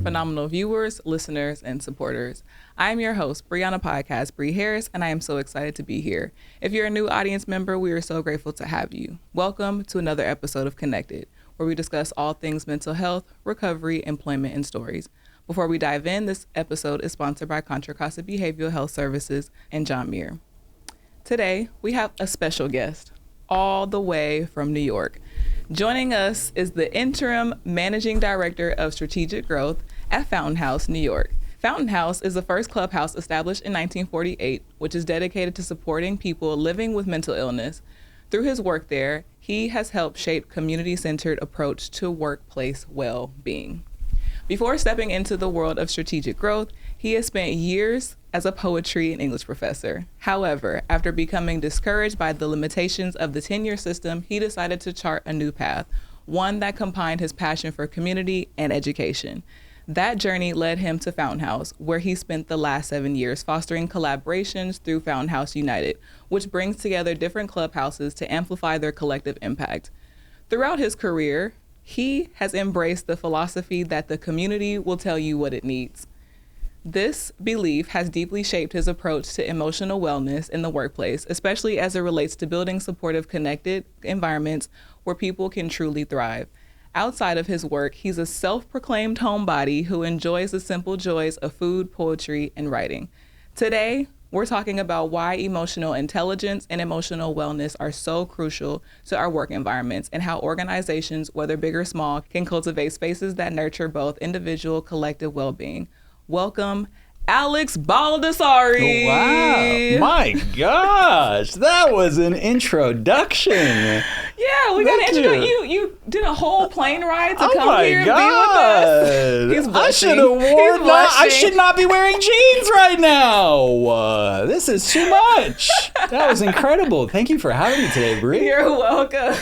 phenomenal viewers, listeners, and supporters. I'm your host, Bree on a podcast, Bree Harris, and I am so excited to be here. If you're a new audience member, we are so grateful to have you. Welcome to another episode of Connected, where we discuss all things mental health, recovery, employment, and stories. Before we dive in, this episode is sponsored by Contra Costa Behavioral Health Services and John Muir. Today, we have a special guest, all the way from New York. Joining us is the Interim Managing Director of Strategic Growth at Fountain House, New York. Fountain House is the first clubhouse established in 1948, which is dedicated to supporting people living with mental illness. Through his work there, he has helped shape community-centered approach to workplace well-being. Before stepping into the world of strategic growth, he has spent years as a poetry and English professor. However, after becoming discouraged by the limitations of the tenure system, he decided to chart a new path, one that combined his passion for community and education. That journey led him to Fountain House, where he spent the last 7 years fostering collaborations through Fountain House United, which brings together different clubhouses to amplify their collective impact. Throughout his career, he has embraced the philosophy that the community will tell you what it needs. This belief has deeply shaped his approach to emotional wellness in the workplace, especially as it relates to building supportive, connected environments where people can truly thrive. Outside of his work, he's a self-proclaimed homebody who enjoys the simple joys of food, poetry, and writing. Today, we're talking about why emotional intelligence and emotional wellness are so crucial to our work environments and how organizations, whether big or small, can cultivate spaces that nurture both individual collective well-being. Welcome, Alex Baldassare. Wow. My gosh, that was an introduction. Yeah, we got to introduce you. You did a whole plane ride to come here and be with us. He's blushing. I should not be wearing jeans right now. This is too much. That was incredible. Thank you for having me today, Bree. You're welcome.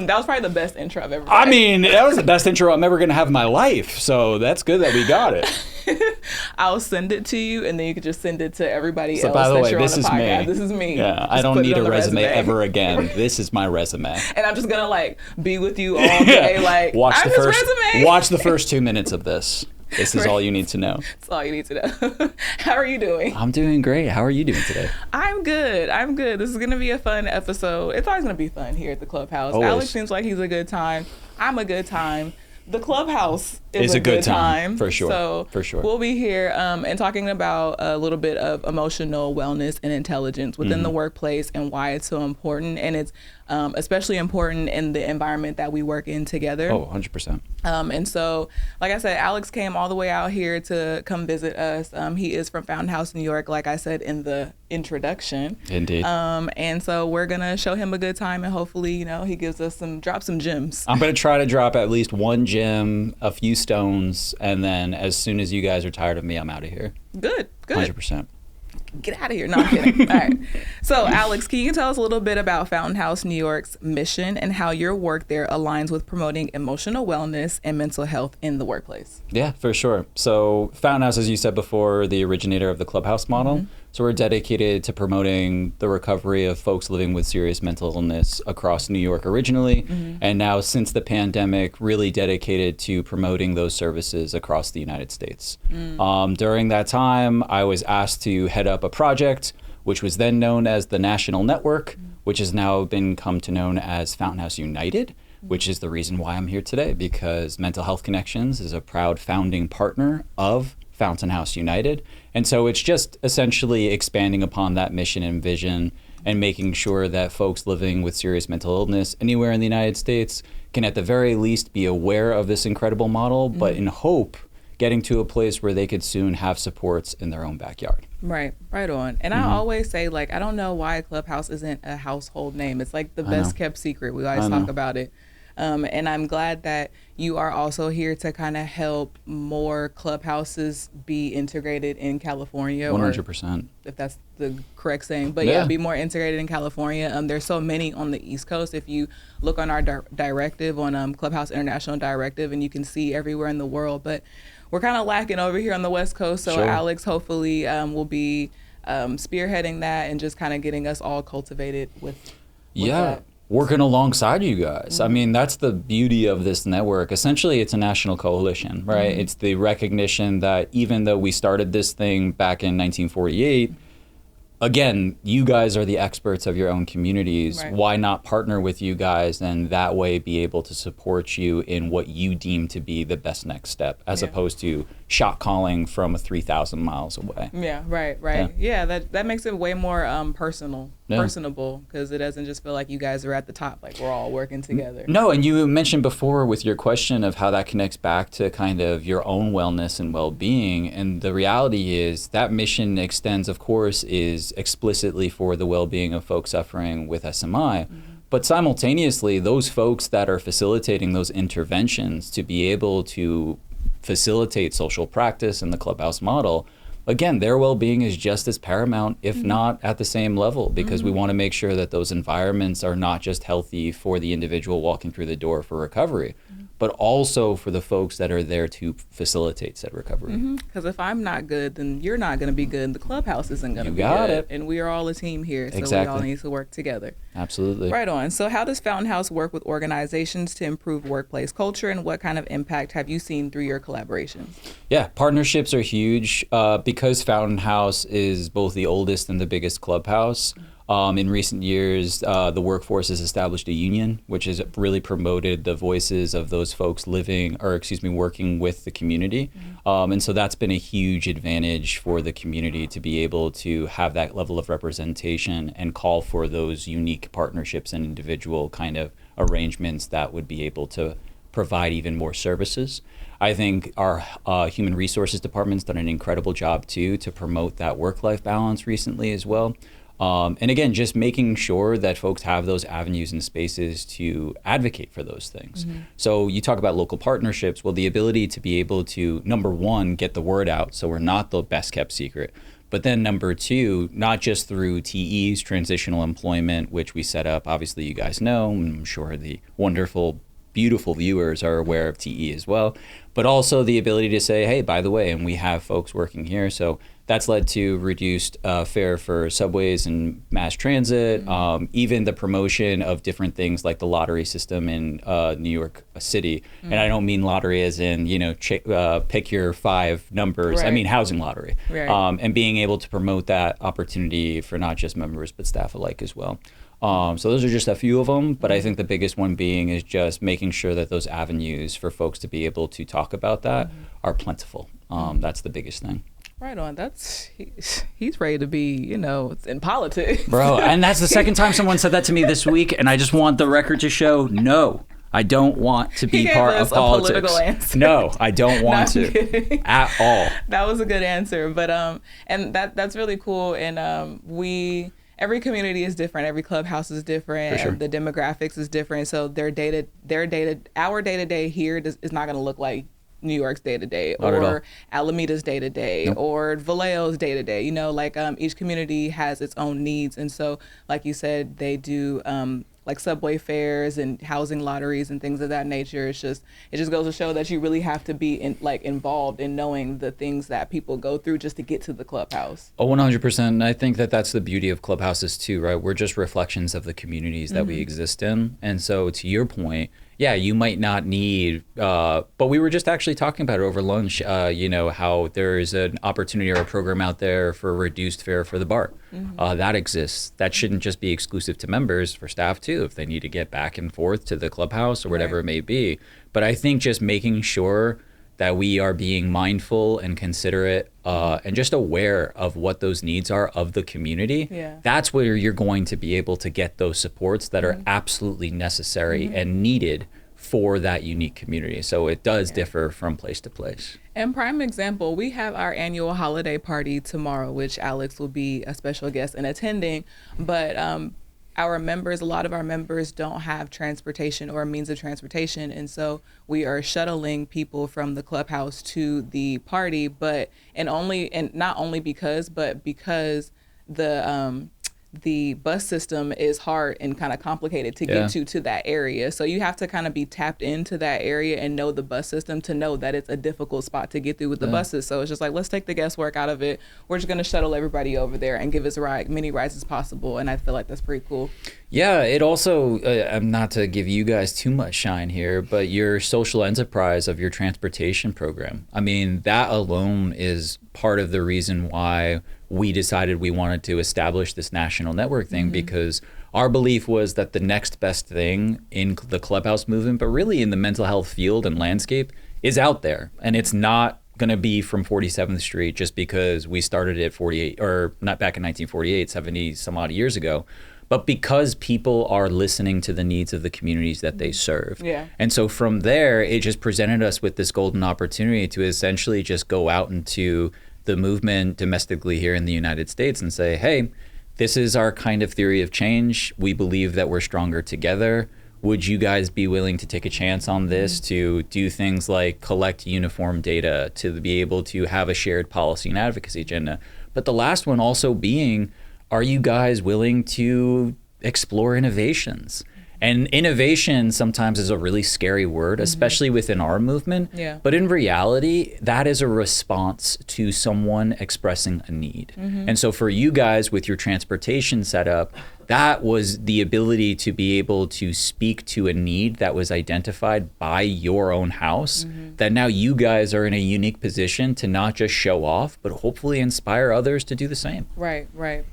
That was probably the best intro I've ever done. I mean, that was the best intro I'm ever going to have in my life. So that's good that we got it. I'll send it to you, and then you can just send it to everybody else. By the way, you're this on the is podcast. me. This is me. Yeah, just I don't need a resume ever again. This is my resume. And I'm just gonna be with you all day. Watch the first 2 minutes of this. This is all you need to know. That's all you need to know. How are you doing? I'm doing great. How are you doing today? I'm good. This is going to be a fun episode. It's always going to be fun here at the clubhouse. Always. Alex seems like he's a good time. I'm a good time. The clubhouse is a good time. For sure. So for sure. We'll be here and talking about a little bit of emotional wellness and intelligence within the workplace and why it's so important. And it's especially important in the environment that we work in together. Oh, 100%. And so, like I said, Alex came all the way out here to come visit us. He is from Fountain House, New York, like I said in the introduction. Indeed. And so we're going to show him a good time, and hopefully, he gives us drop some gems. I'm going to try to drop at least one gem, a few stones, and then as soon as you guys are tired of me, I'm out of here. Good. 100%. Get out of here. No, I'm kidding. All right. So, Alex, can you tell us a little bit about Fountain House, New York's mission and how your work there aligns with promoting emotional wellness and mental health in the workplace? Yeah, for sure. So Fountain House, as you said before, the originator of the clubhouse model. Mm-hmm. So we're dedicated to promoting the recovery of folks living with serious mental illness across New York originally. Mm-hmm. And now since the pandemic, really dedicated to promoting those services across the United States. During that time, I was asked to head up a project, which was then known as the National Network, which has now come to known as Fountain House United, which is the reason why I'm here today, because Mental Health Connections is a proud founding partner of Fountain House United. And so it's just essentially expanding upon that mission and vision and making sure that folks living with serious mental illness anywhere in the United States can at the very least be aware of this incredible model, but in hope getting to a place where they could soon have supports in their own backyard. Right on. And I always say, I don't know why Clubhouse isn't a household name. It's like the best kept secret. We always talk about it. And I'm glad that you are also here to kind of help more clubhouses be integrated in California. 100%. If that's the correct saying. But yeah, be more integrated in California. There's so many on the East Coast. If you look on our directive, on Clubhouse International Directive, and you can see everywhere in the world. But we're kind of lacking over here on the West Coast. So Alex hopefully will be spearheading that and just kind of getting us all cultivated with that. working alongside you guys. I mean, that's the beauty of this network. Essentially, it's a national coalition, right? It's the recognition that even though we started this thing back in 1948, again, you guys are the experts of your own communities. Right. Why not partner with you guys and that way be able to support you in what you deem to be the best next step, as opposed to shot calling from 3,000 miles away. Yeah, right. Yeah, that makes it way more personable, because it doesn't just feel like you guys are at the top, like we're all working together. No, and you mentioned before with your question of how that connects back to kind of your own wellness and well-being, and the reality is that mission extends, of course, is explicitly for the well-being of folks suffering with SMI, but simultaneously those folks that are facilitating those interventions to be able to facilitate social practice in the clubhouse model, again, their well-being is just as paramount, if not at the same level, because we want to make sure that those environments are not just healthy for the individual walking through the door for recovery, but also for the folks that are there to facilitate said recovery. Because if I'm not good, then you're not going to be good, and the clubhouse isn't going to be good. You got it. And we are all a team here, so we all need to work together. Absolutely. Right on. So how does Fountain House work with organizations to improve workplace culture, and what kind of impact have you seen through your collaborations? Yeah, partnerships are huge because Fountain House is both the oldest and the biggest clubhouse. In recent years, the workforce has established a union, which has really promoted the voices of those folks working with the community. And so that's been a huge advantage for the community to be able to have that level of representation and call for those unique partnerships and individual kind of arrangements that would be able to provide even more services. I think our human resources department's done an incredible job too to promote that work-life balance recently as well. And again, just making sure that folks have those avenues and spaces to advocate for those things. So you talk about local partnerships. Well, the ability to be able to, number one, get the word out so we're not the best kept secret. But then number two, not just through TEs, transitional employment, which we set up, obviously you guys know, and I'm sure the wonderful, beautiful viewers are aware of TE as well, but also the ability to say, hey, by the way, and we have folks working here. So that's led to reduced fare for subways and mass transit, even the promotion of different things like the lottery system in New York City. And I don't mean lottery as in, pick your 5 numbers. Right. I mean housing lottery. Right. And being able to promote that opportunity for not just members, but staff alike as well. So those are just a few of them, but I think the biggest one being is just making sure that those avenues for folks to be able to talk about that are plentiful. That's the biggest thing. Right on. He's ready to be, in politics. Bro, and that's the second time someone said that to me this week, and I just want the record to show, no, I don't want to be part of politics. A political answer. No, I don't want to at all. That was a good answer, but and that's really cool. And every community is different. Every clubhouse is different. For sure. The demographics is different. So our day-to-day here is not going to look like New York's day-to-day or Alameda's day-to-day or Vallejo's day-to-day. Each community has its own needs. And so, like you said, they do like subway fares and housing lotteries and things of that nature. It just goes to show that you really have to be involved in knowing the things that people go through just to get to the clubhouse. Oh, 100%. And I think that that's the beauty of clubhouses too, right? We're just reflections of the communities that we exist in. And so to your point, yeah, you might not need, but we were just actually talking about it over lunch, how there's an opportunity or a program out there for reduced fare for the BART. That exists. That shouldn't just be exclusive to members, for staff too, if they need to get back and forth to the clubhouse or whatever it may be. But I think just making sure that we are being mindful and considerate and just aware of what those needs are of the community, that's where you're going to be able to get those supports that are absolutely necessary and needed for that unique community. So it does differ from place to place. And prime example, we have our annual holiday party tomorrow, which Alex will be a special guest in attending. But a lot of our members don't have transportation or means of transportation. And so we are shuttling people from the clubhouse to the party, because the the bus system is hard and kind of complicated to get you to that area. So you have to kind of be tapped into that area and know the bus system to know that it's a difficult spot to get through with the buses. So it's just like, let's take the guesswork out of it. We're just going to shuttle everybody over there and give us many rides as possible. And I feel like that's pretty cool. Yeah, it also, not to give you guys too much shine here, but your social enterprise of your transportation program. I mean, that alone is part of the reason why we decided we wanted to establish this national network thing, because our belief was that the next best thing in the Clubhouse movement, but really in the mental health field and landscape, is out there. And it's not going to be from 47th Street just because we started at 48, or not back in 1948, 70 some odd years ago, but because people are listening to the needs of the communities that they serve. Yeah. And so from there, it just presented us with this golden opportunity to essentially just go out into the movement domestically here in the United States and say, hey, this is our kind of theory of change. We believe that we're stronger together. Would you guys be willing to take a chance on this, to do things like collect uniform data, to be able to have a shared policy and advocacy agenda? But the last one also being, are you guys willing to explore innovations? And innovation sometimes is a really scary word, especially within our movement. Yeah. But in reality, that is a response to someone expressing a need. And so for you guys with your transportation setup, that was the ability to be able to speak to a need that was identified by your own house, that now you guys are in a unique position to not just show off, but hopefully inspire others to do the same. Right. Right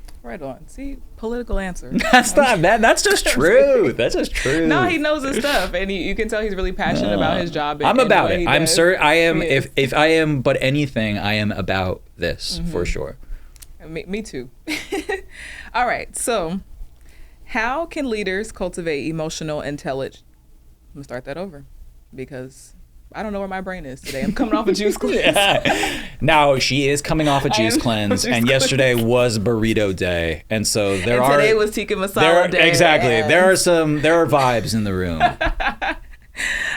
on. See, political answer. That's not bad. That's just true. That's just true. No, he knows his stuff, and you can tell he's really passionate about his job. I'm about it. I'm certain. I am. If I am, but anything, I am about this for sure. Me too. All right. So, how can leaders cultivate emotional intelligence? I'm gonna start that over because I don't know where my brain is today. I'm coming off a juice cleanse. Now, she is coming off a juice cleanse, and yesterday was burrito day. And so today was tikka masala day. Exactly. And there are vibes in the room.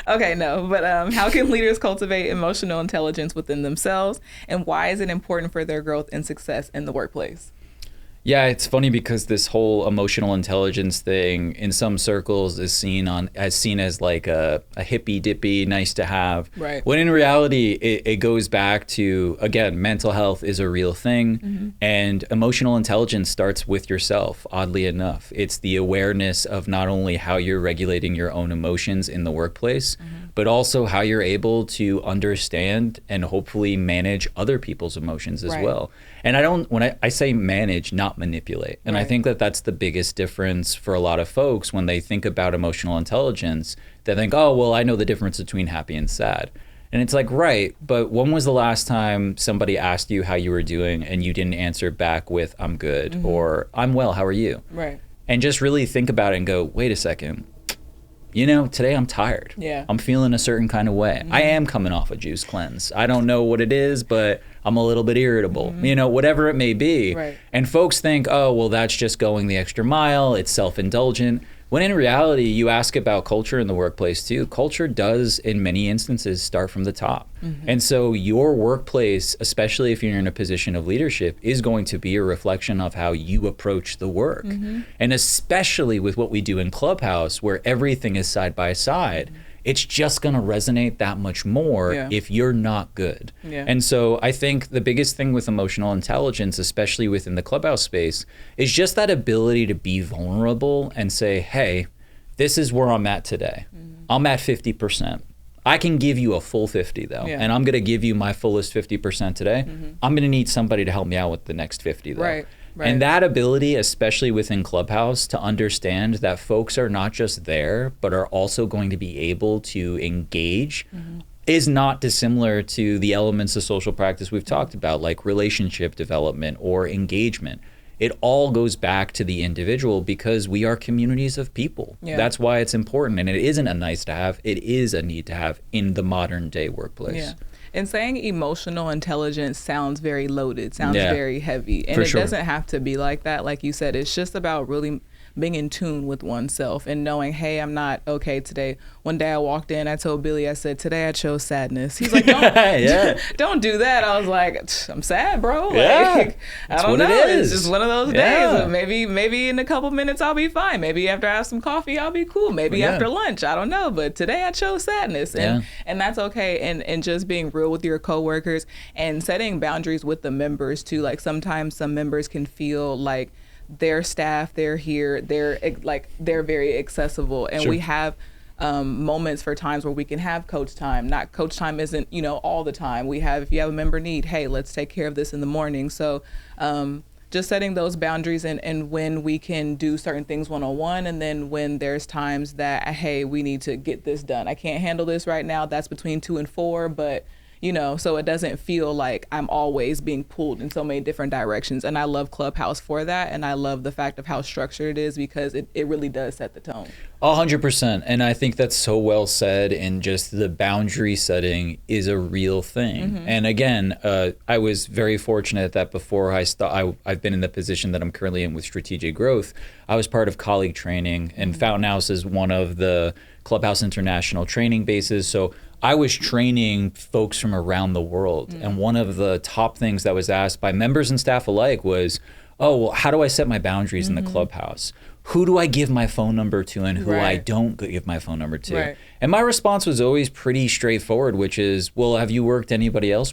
Okay, no, but how can leaders cultivate emotional intelligence within themselves, and why is it important for their growth and success in the workplace? Yeah, it's funny because this whole emotional intelligence thing in some circles is seen as like a hippy dippy, nice to have. Right. When in reality, it goes back to, again, mental health is a real thing, and emotional intelligence starts with yourself. Oddly enough, it's the awareness of not only how you're regulating your own emotions in the workplace, but also how you're able to understand and hopefully manage other people's emotions as well. And when I say manage, not manipulate. And I think that that's the biggest difference for a lot of folks when they think about emotional intelligence. They think, oh, well, I know the difference between happy and sad. And it's like, right, but when was the last time somebody asked you how you were doing and you didn't answer back with, I'm good, or I'm well, how are you? Right. And just really think about it and go, wait a second. You know, today I'm tired. Yeah. I'm feeling a certain kind of way. I am coming off a juice cleanse. I don't know what it is, but I'm a little bit irritable. You know, whatever it may be. Right. And folks think, oh, well, that's just going the extra mile. It's self-indulgent. When in reality, you ask about culture in the workplace too. Culture does, in many instances, start from the top. And so your workplace, especially if you're in a position of leadership, is going to be a reflection of how you approach the work. And especially with what we do in Clubhouse, where everything is side by side, it's just going to resonate that much more if you're not good. And so I think the biggest thing with emotional intelligence, especially within the Clubhouse space, is just that ability to be vulnerable and say, hey, this is where I'm at today. I'm at 50%. I can give you a full 50 though, and I'm going to give you my fullest 50% today. I'm going to need somebody to help me out with the next 50 though. Right. And that ability, especially within Clubhouse, to understand that folks are not just there, but are also going to be able to engage is not dissimilar to the elements of social practice we've talked about, like relationship development or engagement. It all goes back to the individual because we are communities of people. That's why it's important. And it isn't a nice to have, it is a need to have in the modern day workplace. And saying emotional intelligence sounds very loaded, sounds very heavy. And it doesn't have to be like that. Like you said, it's just about really being in tune with oneself and knowing, hey, I'm not okay today. One day I walked in, I told Billy, I said, today I chose sadness. He's like, don't do that. I was like, I'm sad, bro. Like, I don't know. It's just one of those days. Maybe in a couple minutes I'll be fine. Maybe after I have some coffee, I'll be cool. Maybe after lunch, I don't know. But today I chose sadness, and that's okay. And just being real with your coworkers and setting boundaries with the members too. Like sometimes some members can feel like their staff, they're here, they're very accessible, and we have moments for times where we can have coach time. Not coach time isn't, all the time. We have, if you have a member need, hey, let's take care of this in the morning. So just setting those boundaries and when we can do certain things one-on-one, and then when there's times that, hey, we need to get this done. I can't handle this right now. That's between 2 and 4, but so it doesn't feel like I'm always being pulled in so many different directions. And I love Clubhouse for that. And I love the fact of how structured it is, because it really does set the tone. 100%. And I think that's so well said. And just the boundary setting is a real thing. And again, I was very fortunate that before I've been in the position that I'm currently in with strategic growth, I was part of colleague training, and Fountain House is one of the Clubhouse International training bases. So I was training folks from around the world. And one of the top things that was asked by members and staff alike was, oh, well, how do I set my boundaries in the Clubhouse? Who do I give my phone number to and who I don't give my phone number to? And my response was always pretty straightforward, which is, well, have you worked anywhere else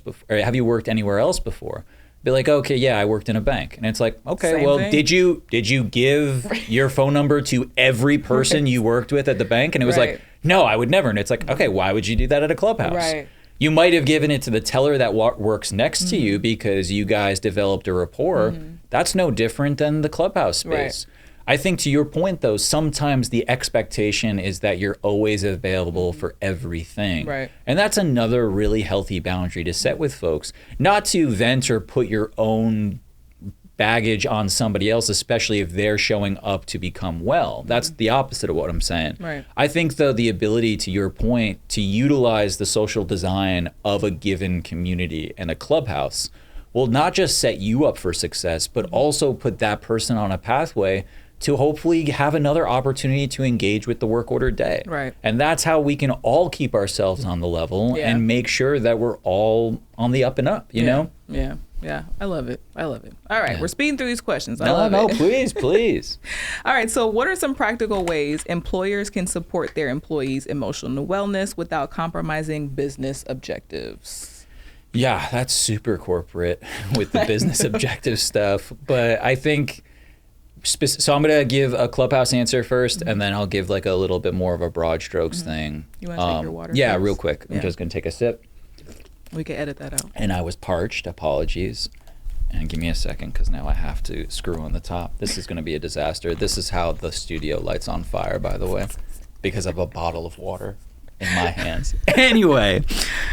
before? Be like, okay, yeah, I worked in a bank. And it's like, okay, Same thing. did you give your phone number to every person you worked with at the bank? And it was like, no, I would never. And it's like, okay, why would you do that at a Clubhouse? You might have given it to the teller that works next to you because you guys developed a rapport. That's no different than the Clubhouse space. I think to your point, though, sometimes the expectation is that you're always available for everything. And that's another really healthy boundary to set with folks, not to vent or put your own baggage on somebody else, especially if they're showing up to become well. That's the opposite of what I'm saying. I think, though, the ability, to your point, to utilize the social design of a given community and a clubhouse will not just set you up for success, but also put that person on a pathway to hopefully have another opportunity to engage with the work order day. And that's how we can all keep ourselves on the level and make sure that we're all on the up and up, you know? Yeah, I love it. All right, we're speeding through these questions. I love it. Please. All right, so what are some practical ways employers can support their employees' emotional wellness without compromising business objectives? Yeah, that's super corporate with the business objective stuff. But I think, so I'm going to give a Clubhouse answer first, and then I'll give like a little bit more of a broad strokes thing. You want to take your water? Yeah, first? Real quick. I'm just going to take a sip. We can edit that out. And I was parched. Apologies. And give me a second, because now I have to screw on the top. This is going to be a disaster. This is how the studio lights on fire, by the way, because of a bottle of water in my hands. Anyway,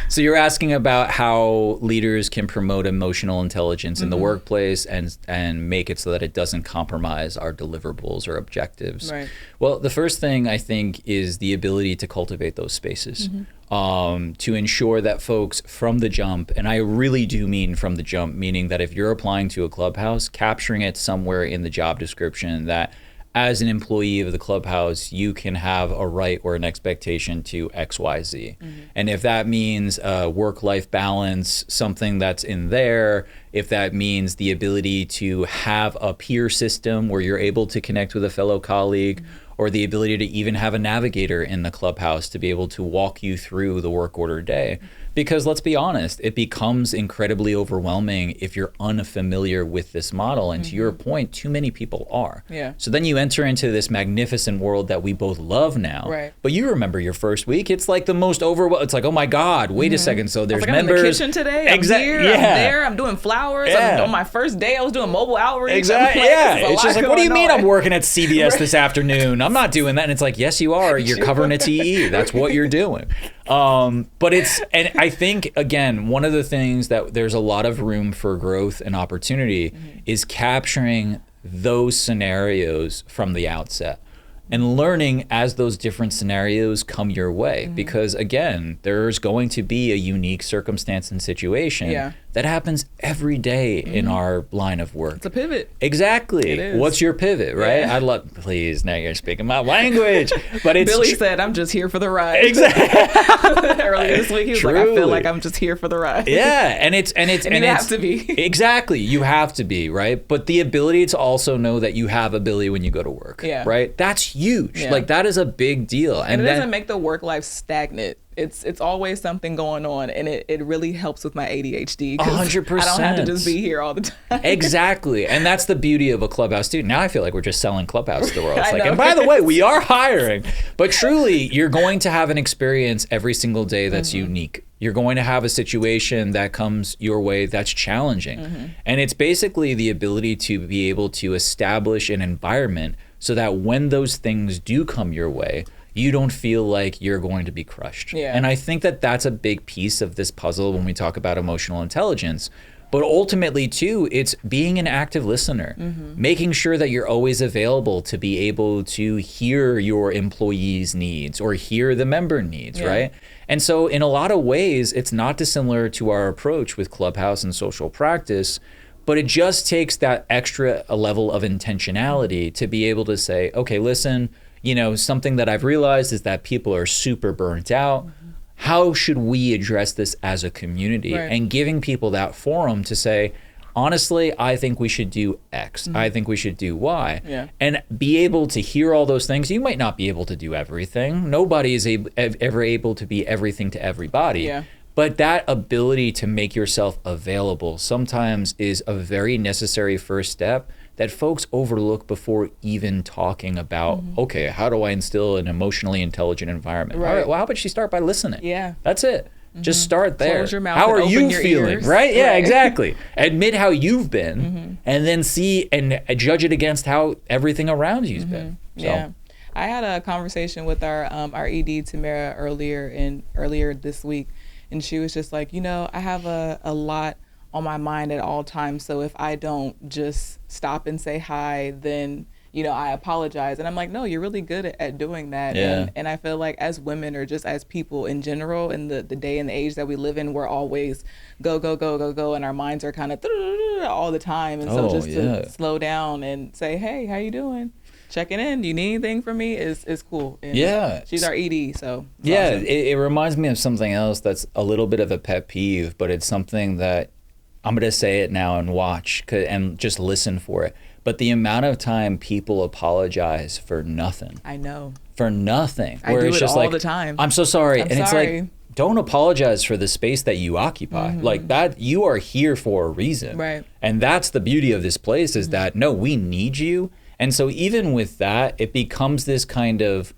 so you're asking about how leaders can promote emotional intelligence in the workplace and make it so that it doesn't compromise our deliverables or objectives. Well, the first thing I think is the ability to cultivate those spaces. To ensure that folks from the jump, and I really do mean from the jump, meaning that if you're applying to a clubhouse, capturing it somewhere in the job description that as an employee of the clubhouse, you can have a right or an expectation to XYZ. And if that means work-life balance, something that's in there, if that means the ability to have a peer system where you're able to connect with a fellow colleague, or the ability to even have a navigator in the clubhouse to be able to walk you through the work order day. Because let's be honest, it becomes incredibly overwhelming if you're unfamiliar with this model. And to your point, too many people are. So then you enter into this magnificent world that we both love now. But you remember your first week, it's like the most overwhelming. It's like, oh my God, wait a second. So there's members. I'm in the kitchen today. I'm here, I'm there, I'm doing flowers. On my first day, I was doing mobile outreach. It's just like, what do you mean I'm working at CVS this afternoon? I'm not doing that. And it's like, yes, you are. You're covering a TE. That's what you're doing. But and I think, again, one of the things that there's a lot of room for growth and opportunity is capturing those scenarios from the outset. and learning as those different scenarios come your way. Because again, there's going to be a unique circumstance and situation that happens every day in our line of work. It's a pivot. Exactly. It is. What's your pivot, right? Yeah. I'd love, please, now you're speaking my language. But it's Billy said, I'm just here for the ride. Exactly. Earlier this week, he was like, I feel like I'm just here for the ride. Yeah, and you have to be. Exactly, you have to be, right? But the ability to also know that you have ability when you go to work, right? That's huge. Yeah. Like, that is a big deal. And it doesn't make the work life stagnant. It's always something going on, and it really helps with my ADHD. 100%. I don't have to just be here all the time. Exactly, and that's the beauty of a Clubhouse student. Now I feel like we're just selling Clubhouse to the world. It's like, know. and by the way, we are hiring. But truly, you're going to have an experience every single day that's unique. You're going to have a situation that comes your way that's challenging. And it's basically the ability to be able to establish an environment so that when those things do come your way, you don't feel like you're going to be crushed. Yeah. And I think that that's a big piece of this puzzle when we talk about emotional intelligence. But ultimately, too, it's being an active listener, making sure that you're always available to be able to hear your employees' needs or hear the member needs, right? And so in a lot of ways, it's not dissimilar to our approach with Clubhouse and social practice, but it just takes that extra level of intentionality to be able to say, okay, listen, you know, something that I've realized is that people are super burnt out. How should we address this as a community? Right. And giving people that forum to say, honestly, I think we should do X. I think we should do Y. Yeah. And be able to hear all those things. You might not be able to do everything. Nobody is ever able to be everything to everybody. Yeah. But that ability to make yourself available sometimes is a very necessary first step that folks overlook before even talking about, okay, how do I instill an emotionally intelligent environment? Right. All right, well, how about you start by listening? Yeah. That's it. Just start there. Close your mouth how and are open you your feeling? ears. Right? Yeah, Right. exactly. Admit how you've been and then see and judge it against how everything around you's been. So. Yeah. I had a conversation with our ED Tamara earlier this week, and she was just like, you know, I have a lot on my mind at all times, so if I don't just stop and say hi, then, you know, I apologize. And I'm like, no, you're really good at doing that. Yeah. And I feel like as women, or just as people in general, in the day and the age that we live in, we're always go, go, go, go, go, and our minds are kind of all the time. And so just to slow down and say, hey, how you doing? Checking in. Do you need anything from me? Is cool. And she's our ED, so yeah, awesome. it reminds me of something else that's a little bit of a pet peeve, but it's something that I'm going to say it now and watch and just listen for it. But the amount of time people apologize for nothing. I know. For nothing. I do it all the time. I'm so sorry. I'm and sorry. It's like, don't apologize for the space that you occupy. Like that, you are here for a reason. Right. And that's the beauty of this place is that, no, we need you. And so even with that, it becomes this kind of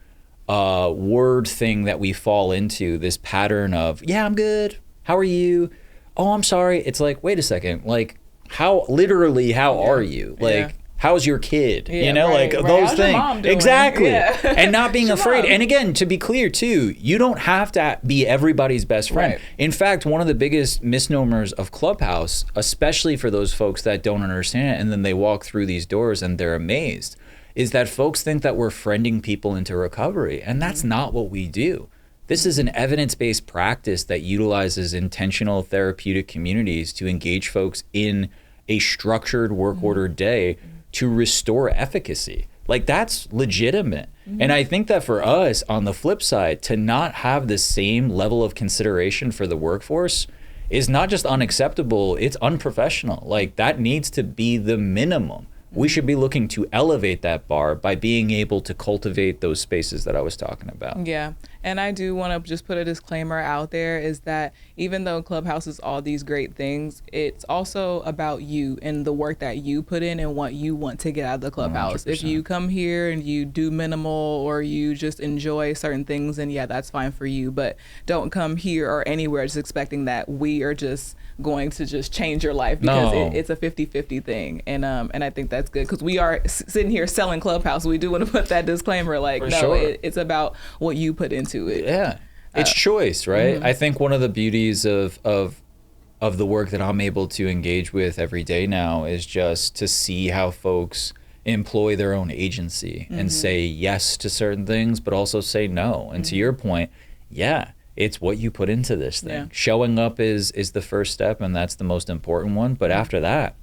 word thing that we fall into, this pattern of, yeah, I'm good. How are you? Oh, I'm sorry. It's like, wait a second. Like, how are you? Like, how's your kid? Yeah, you know, right, like right. those How's things. your mom doing? Exactly. Yeah. And not being How's your afraid. mom? And again, to be clear too, you don't have to be everybody's best friend. Right. In fact, one of the biggest misnomers of Clubhouse, especially for those folks that don't understand it, and then they walk through these doors and they're amazed, is that folks think that we're friending people into recovery. And that's not what we do. This is an evidence-based practice that utilizes intentional therapeutic communities to engage folks in a structured work order day to restore efficacy. Like, that's legitimate. And I think that for us, on the flip side, to not have the same level of consideration for the workforce is not just unacceptable, it's unprofessional. Like, that needs to be the minimum. We should be looking to elevate that bar by being able to cultivate those spaces that I was talking about. Yeah. And I do want to just put a disclaimer out there is that even though Clubhouse is all these great things, it's also about you and the work that you put in and what you want to get out of the Clubhouse. 100%. If you come here and you do minimal or you just enjoy certain things, then yeah, that's fine for you. But don't come here or anywhere just expecting that we are just going to just change your life, because it's a 50-50 thing. And I think that's good, because we are sitting here selling Clubhouse. We do want to put that disclaimer, like, For no, sure. It's about what you put into it. Yeah, it's choice, right? I think one of the beauties of the work that I'm able to engage with every day now is just to see how folks employ their own agency and say yes to certain things, but also say no. And to your point, yeah, it's what you put into this thing. Yeah. Showing up is the first step, and that's the most important one. But after that,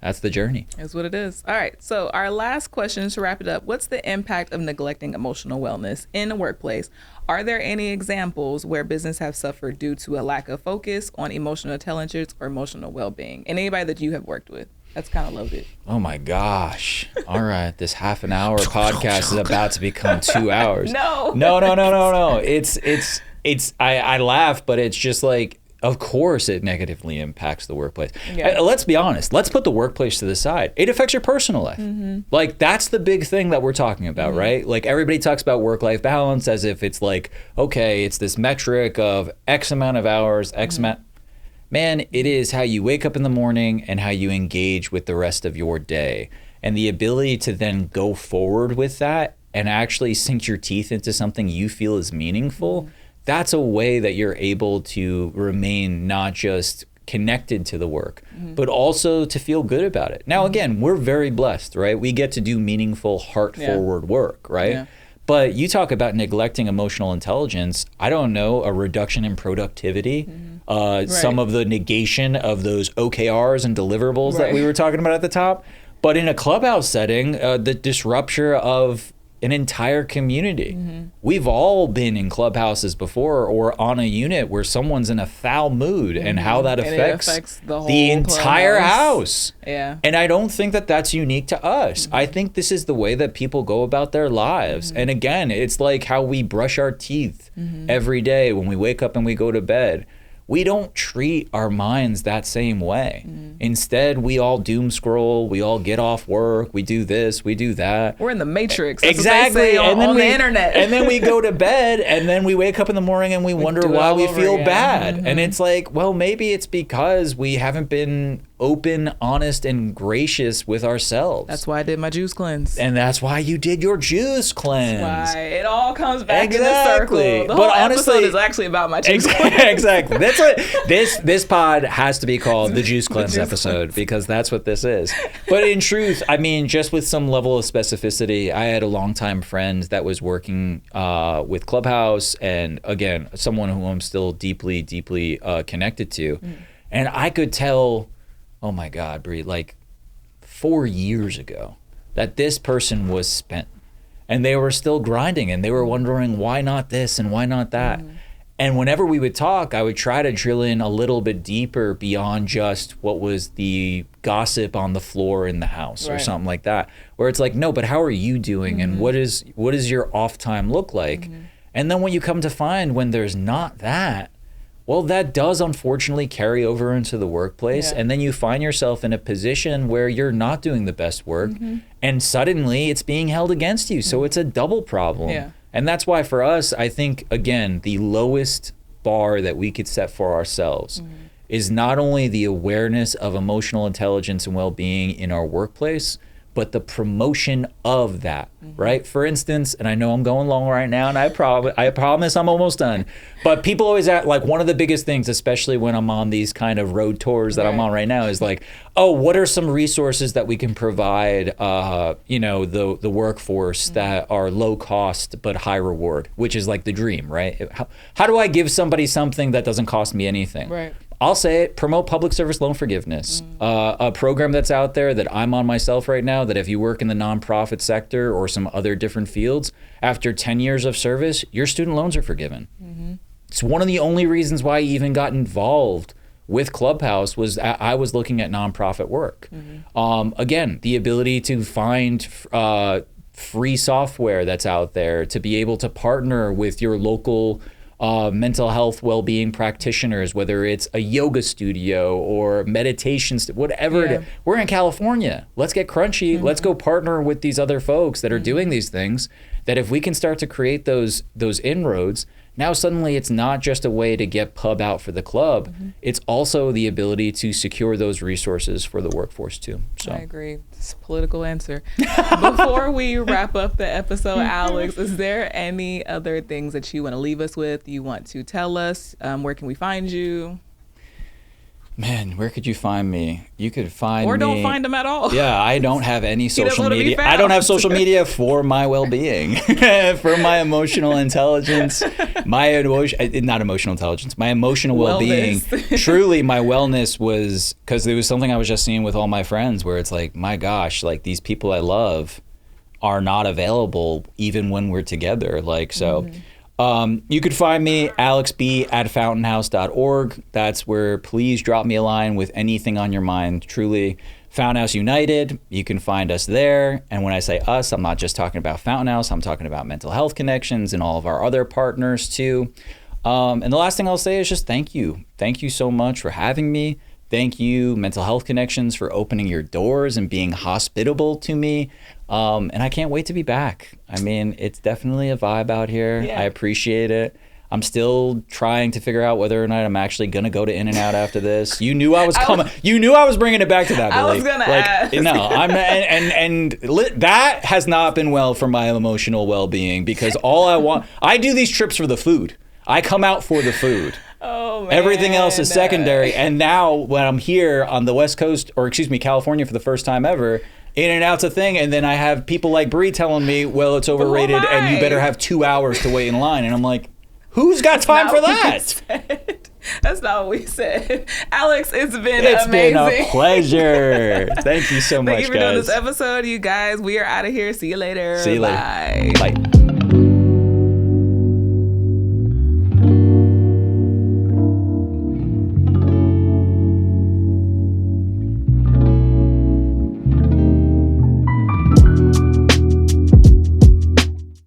that's the journey. That's what it is. All right. So our last question to wrap it up. What's the impact of neglecting emotional wellness in the workplace? Are there any examples where business have suffered due to a lack of focus on emotional intelligence or emotional well-being? And anybody that you have worked with? That's kind of loaded. Oh my gosh. All right. This half an hour podcast is about to become 2 hours. No. I laugh, but it's just like, of course it negatively impacts the workplace. Yeah. Let's be honest. Let's put the workplace to the side. It affects your personal life. Like, that's the big thing that we're talking about, right? Like, everybody talks about work-life balance as if it's like, okay, it's this metric of X amount of hours, X amount. Man, it is how you wake up in the morning and how you engage with the rest of your day. And the ability to then go forward with that and actually sink your teeth into something you feel is meaningful, that's a way that you're able to remain not just connected to the work, but also to feel good about it. Now, again, we're very blessed, right? We get to do meaningful, heart-forward work, right? Yeah. But you talk about neglecting emotional intelligence, I don't know, a reduction in productivity, some of the negation of those OKRs and deliverables that we were talking about at the top. But in a clubhouse setting, the disruption of an entire community. We've all been in clubhouses before or on a unit where someone's in a foul mood and how that affects the entire house. Yeah. And I don't think that that's unique to us. I think this is the way that people go about their lives. And again, it's like how we brush our teeth every day when we wake up and we go to bed. We don't treat our minds that same way. Instead, we all doom scroll, we all get off work, we do this, we do that. We're in the matrix. That's exactly. On the internet. And then we go to bed, and then we wake up in the morning and we wonder why we feel bad. And it's like, well, maybe it's because we haven't been open, honest, and gracious with ourselves. That's why I did my juice cleanse. And that's why you did your juice cleanse. That's why it all comes back in the circle. The whole episode is actually about my juice cleanse. Exactly. That's what this pod has to be called, the juice cleanse episode, because that's what this is. But in truth, I mean, just with some level of specificity, I had a longtime friend that was working with Clubhouse, and again, someone who I'm still deeply, deeply connected to. And I could tell, oh my God, Brie, like 4 years ago, that this person was spent. And they were still grinding, and they were wondering, why not this and why not that? And whenever we would talk, I would try to drill in a little bit deeper beyond just what was the gossip on the floor in the house or something like that, where it's like, no, but how are you doing? And what does your off time look like? And then when you come to find when there's not that, well, that does unfortunately carry over into the workplace. And then you find yourself in a position where you're not doing the best work, and suddenly it's being held against you. So it's a double problem. And that's why for us, I think, again, the lowest bar that we could set for ourselves is not only the awareness of emotional intelligence and well-being in our workplace, but the promotion of that, right? For instance, and I know I'm going long right now, and I promise I'm almost done, but people always ask, like, one of the biggest things, especially when I'm on these kind of road tours that I'm on right now, is like, oh, what are some resources that we can provide, the workforce that are low cost but high reward, which is like the dream, right? How do I give somebody something that doesn't cost me anything? Right. I'll say it, promote public service loan forgiveness. A program that's out there that I'm on myself right now, that if you work in the nonprofit sector or some other different fields, after 10 years of service, your student loans are forgiven. It's one of the only reasons why I even got involved with Clubhouse was I was looking at nonprofit work. Again, the ability to find free software that's out there, to be able to partner with your local mental health well-being practitioners, whether it's a yoga studio or meditation, whatever it is. We're in California. Let's get crunchy. Let's go partner with these other folks that are doing these things, that if we can start to create those inroads, now suddenly it's not just a way to get pub out for the club. It's also the ability to secure those resources for the workforce too. So I agree. It's a political answer. Before we wrap up the episode, Alex, is there any other things that you want to leave us with? You want to tell us? Where can we find you? Man, where could you find me? You could find me. Or don't find him at all. Yeah, I don't have any social wanna be media. found. I don't have social media for my well-being, for my emotional intelligence, my not emotional intelligence, my emotional well-being. Truly, my wellness was, because there was something I was just seeing with all my friends where it's like, my gosh, like these people I love are not available even when we're together. Like, so. You could find me, alexb@fountainhouse.org. That's where please drop me a line with anything on your mind. Truly, Fountain House United, you can find us there. And when I say us, I'm not just talking about Fountain House. I'm talking about Mental Health Connections and all of our other partners too. And the last thing I'll say is just thank you. Thank you so much for having me. Thank you, Mental Health Connections, for opening your doors and being hospitable to me. And I can't wait to be back. I mean, it's definitely a vibe out here. Yeah. I appreciate it. I'm still trying to figure out whether or not I'm actually going to go to In-N-Out after this. You knew I was coming. You knew I was bringing it back to that, Billy. I was going to ask. No, that has not been well for my emotional well-being, because I do these trips for the food. I come out for the food. Oh, man. Everything else is secondary. And now when I'm here on the West Coast, or excuse me, California for the first time ever, In-N-Out's a thing. And then I have people like Bree telling me, well, it's overrated and you better have 2 hours to wait in line. And I'm like, who's got time for that? That's not what we said. Alex, it's been amazing. Been a pleasure. Thank you so much, guys. Thank you for doing this episode, you guys. We are out of here. See you later. See you later. Bye. Bye.